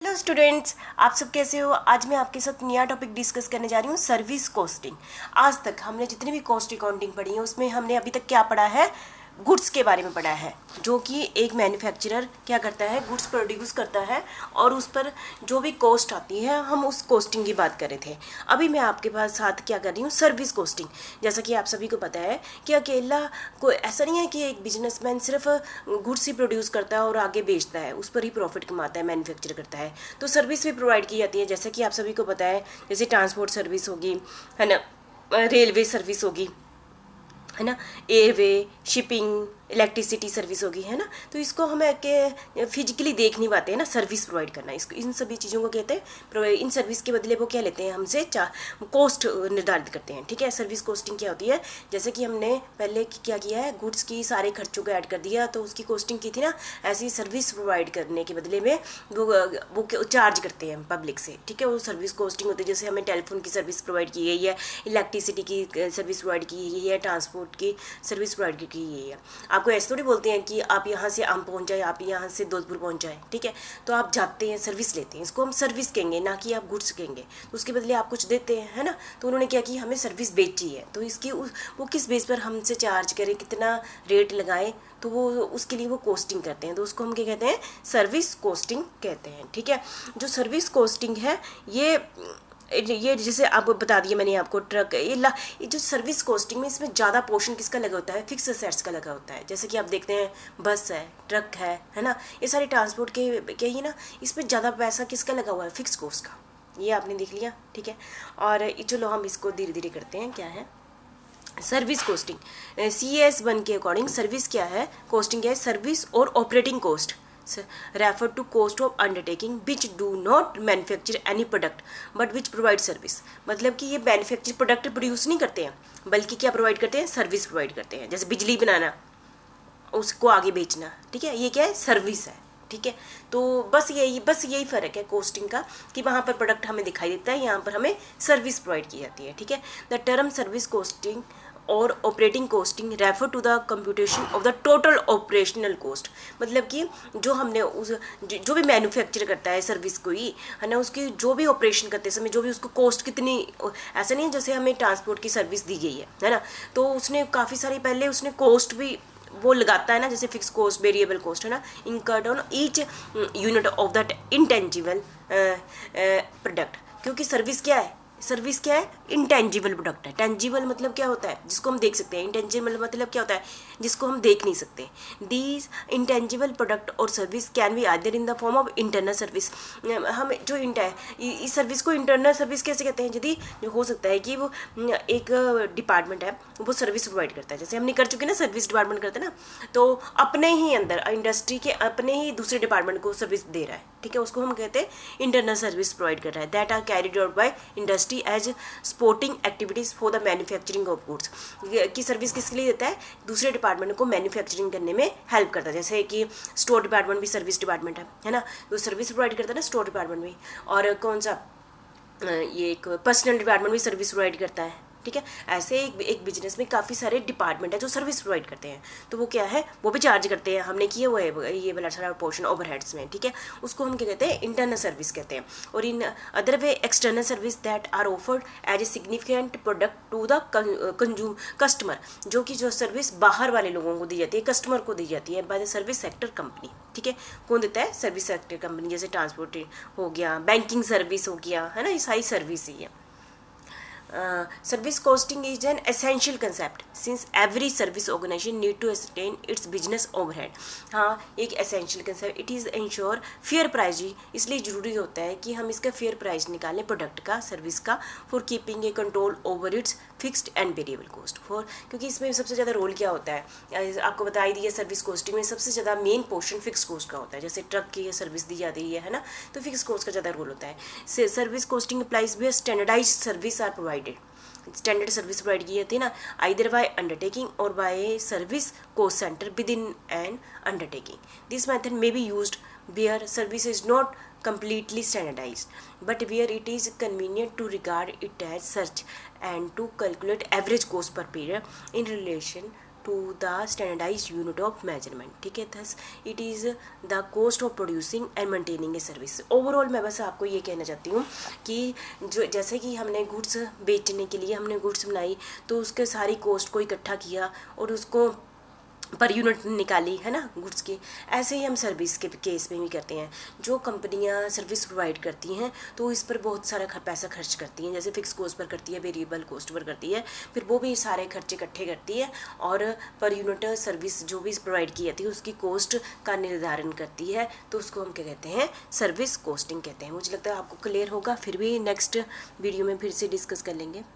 Hello students, आप सब कैसे हो। आज मैं आपके साथ नया टॉपिक डिस्कस करने जा रही हूँ, सर्विस कॉस्टिंग। आज तक हमने जितनी भी कॉस्ट अकाउंटिंग पढ़ी है उसमें हमने अभी तक क्या पढ़ा है, गुड्स के बारे में पढ़ा है। जो कि एक मैन्युफैक्चरर क्या करता है, गुड्स प्रोड्यूस करता है और उस पर जो भी कॉस्ट आती है हम उस कॉस्टिंग की बात कर रहे थे। अभी मैं आपके पास साथ क्या कर रही हूँ, सर्विस कॉस्टिंग। जैसा कि आप सभी को पता है कि अकेला कोई ऐसा नहीं है कि एक बिजनेसमैन सिर्फ गुड्स ही प्रोड्यूस करता है और आगे बेचता है, उस पर ही प्रॉफिट कमाता है, मैन्युफैक्चर करता है। तो सर्विस भी प्रोवाइड की जाती है, जैसे कि आप सभी को पता है, जैसे ट्रांसपोर्ट सर्विस होगी, है ना, रेलवे सर्विस होगी, है ना, एयरवे, शिपिंग, इलेक्ट्रिसिटी सर्विस होगी, है ना। तो इसको हम के फिजिकली देख नहीं पाते हैं ना, सर्विस प्रोवाइड करना, इसको इन सभी चीज़ों को कहते हैं। इन सर्विस के बदले वो क्या लेते हैं हमसे, कॉस्ट निर्धारित करते हैं। ठीक है, सर्विस कॉस्टिंग क्या होती है, जैसे कि हमने पहले क्या किया है, गुड्स की सारे खर्चों को ऐड कर दिया तो उसकी कॉस्टिंग की थी ना, ऐसी सर्विस प्रोवाइड करने के बदले में वो चार्ज करते हैं पब्लिक से। ठीक है, वो सर्विस कॉस्टिंग होती है। जैसे हमें टेलीफोन की सर्विस प्रोवाइड की गई है, इलेक्ट्रिसिटी की सर्विस प्रोवाइड की गई है, ट्रांसपोर्ट की सर्विस प्रोवाइड की गई है। आपको ऐसे थोड़ी बोलते हैं कि आप यहाँ से आम पहुँच जाए, आप यहाँ से धौलपुर पहुँच जाए। ठीक है, तो आप जाते हैं, सर्विस लेते हैं, इसको हम सर्विस कहेंगे, ना कि आप गुड्स कहेंगे। तो उसके बदले आप कुछ देते हैं, है ना। तो उन्होंने क्या किया, हमें सर्विस बेची है, तो इसकी वो किस बेस पर हमसे चार्ज करें, कितना रेट लगाए, तो वो उसके लिए वो कॉस्टिंग करते हैं। तो उसको हम क्या कहते हैं, सर्विस कॉस्टिंग कहते हैं। ठीक है, जो सर्विस कॉस्टिंग है ये जैसे आप बता दिए मैंने आपको, ट्रक ये जो सर्विस कॉस्टिंग में इसमें ज़्यादा पोर्शन किसका लगा होता है, फिक्स असेट्स का लगा होता है। जैसे कि आप देखते हैं बस है, ट्रक है ना, ये सारे ट्रांसपोर्ट के ही ना, इसमें ज़्यादा पैसा किसका लगा हुआ है, फिक्स कॉस्ट का। ये आपने देख लिया। ठीक है, और चलो हम इसको धीरे धीरे करते हैं। क्या है सर्विस कॉस्टिंग, CS1 के अकॉर्डिंग सर्विस क्या है, कॉस्टिंग क्या है, सर्विस और operating cost refer to cost of undertaking which do not manufacture any product but which provide service। मतलब कि ये मैन्युफैक्चर प्रोडक्ट प्रोड्यूस नहीं करते हैं बल्कि क्या प्रोवाइड करते हैं, सर्विस प्रोवाइड करते हैं। जैसे बिजली बनाना, उसको आगे बेचना। ठीक है, ये क्या है, सर्विस है। ठीक है, तो बस यही फ़र्क है कॉस्टिंग का, कि वहाँ पर प्रोडक्ट हमें दिखाई देता है, यहाँ पर हमें सर्विस प्रोवाइड की जाती है। ठीक है, द टर्म सर्विस कॉस्टिंग और operating costing refer to the computation of the total operational cost. मतलब कि जो हमने जो भी मैन्युफैक्चर करता है सर्विस को ही, है ना, उसकी जो भी ऑपरेशन करते समय जो भी उसको कॉस्ट कितनी, ऐसा नहीं है जैसे हमें ट्रांसपोर्ट की सर्विस दी गई है ना, तो उसने काफ़ी सारी पहले उसने कॉस्ट भी वो लगाता है ना, जैसे फिक्स कॉस्ट, वेरिएबल कॉस्ट, है ना, incurred on each unit of that intangible product. क्योंकि सर्विस क्या है, इंटेंजिबल प्रोडक्ट है। टेंजिबल मतलब क्या होता है, जिसको हम देख सकते हैं। इंटेंजिबल मतलब क्या होता है, जिसको हम देख नहीं सकते। दीज इंटेंजिबल प्रोडक्ट और service can be either in the form of internal service. हम जो इस सर्विस को इंटरनल सर्विस कैसे कहते हैं, यदि हो सकता है कि वो एक डिपार्टमेंट है, वो सर्विस प्रोवाइड करता है, जैसे हमने कर चुके ना, सर्विस डिपार्टमेंट करते हैं ना, तो अपने ही अंदर इंडस्ट्री के अपने ही दूसरे डिपार्टमेंट को सर्विस दे रहा है। ठीक है, उसको हम कहते हैं इंटरनल सर्विस प्रोवाइड कर रहा है। That are carried out by industry as supporting activities for the manufacturing of goods. की सर्विस किसके लिए देता है, दूसरे डिपार्टमेंट को मैन्युफैक्चरिंग करने में हेल्प करता है। जैसे कि स्टोर डिपार्टमेंट भी सर्विस डिपार्टमेंट है ना, तो सर्विस प्रोवाइड करता है ना स्टोर डिपार्टमेंट भी। और कौन सा, ये एक पर्सनल डिपार्टमेंट भी सर्विस प्रोवाइड करता है। ठीक है, ऐसे एक बिजनेस में काफ़ी सारे डिपार्टमेंट है जो सर्विस प्रोवाइड करते हैं, तो वो क्या है, वो भी चार्ज करते हैं। हमने किया हुआ है ये वाला सारा पोर्शन ओवरहेड्स में। ठीक है, उसको हम क्या कहते हैं, इंटरनल सर्विस कहते हैं। और in other way external service that are offered as a significant product to the customer, जो कि जो सर्विस बाहर वाले लोगों को दी जाती है, कस्टमर को दी जाती है by the service sector company. ठीक है, कौन देता है, सर्विस सेक्टर कंपनी। जैसे ट्रांसपोर्ट हो गया, बैंकिंग सर्विस हो गया, है ना, ये सारी सर्विस ही है। Service costing is an essential concept since every service organization need to ascertain its business overhead। हाँ, एक essential concept, it is ensure fair price। इसलिए ज़रूरी होता है कि हम इसका fair price निकालें प्रोडक्ट का, सर्विस का, for keeping a control over its fixed and variable cost। for क्योंकि इसमें सबसे ज़्यादा रोल क्या होता है, आपको बता ही दिया, सर्विस कॉस्टिंग में सबसे ज़्यादा मेन पोर्शन फिक्स कॉस्ट का होता है। जैसे ट्रक की सर्विस दी जाती है ना, तो फिक्स कॉस्ट का ज़्यादा रोल होता है। सर्विस कॉस्टिंग अप्लाइज भी standardize service are provided. Standard service provide की जाती है ना, आइदर बाय अंडरटेकिंग और by service cost centre within an undertaking. This method may be used where service is not completely standardized but where it is convenient to regard it as such and to calculate average cost per period in relation to the standardize unit of measurement, ठीक है। Thus it is the cost of producing and maintaining a service. Overall मैं बस आपको ये कहना चाहती हूँ कि जो जैसे कि हमने गुड्स बेचने के लिए हमने गुड्स बनाई, तो उसके सारी कॉस्ट को इकट्ठा किया और उसको पर यूनिट निकाली, है ना, गुड्स की। ऐसे ही हम सर्विस के केस में भी करते हैं। जो कंपनियां सर्विस प्रोवाइड करती हैं तो इस पर बहुत सारा पैसा खर्च करती हैं, जैसे फिक्स कॉस्ट पर करती है, वेरिएबल कॉस्ट पर करती है, फिर वो भी सारे खर्चे इकट्ठे करती है और पर यूनिट सर्विस जो भी प्रोवाइड की जाती है उसकी कॉस्ट का निर्धारण करती है। तो उसको हम क्या कहते हैं, सर्विस कॉस्टिंग कहते हैं। मुझे लगता है आपको क्लियर होगा, फिर भी नेक्स्ट वीडियो में फिर से डिस्कस कर लेंगे।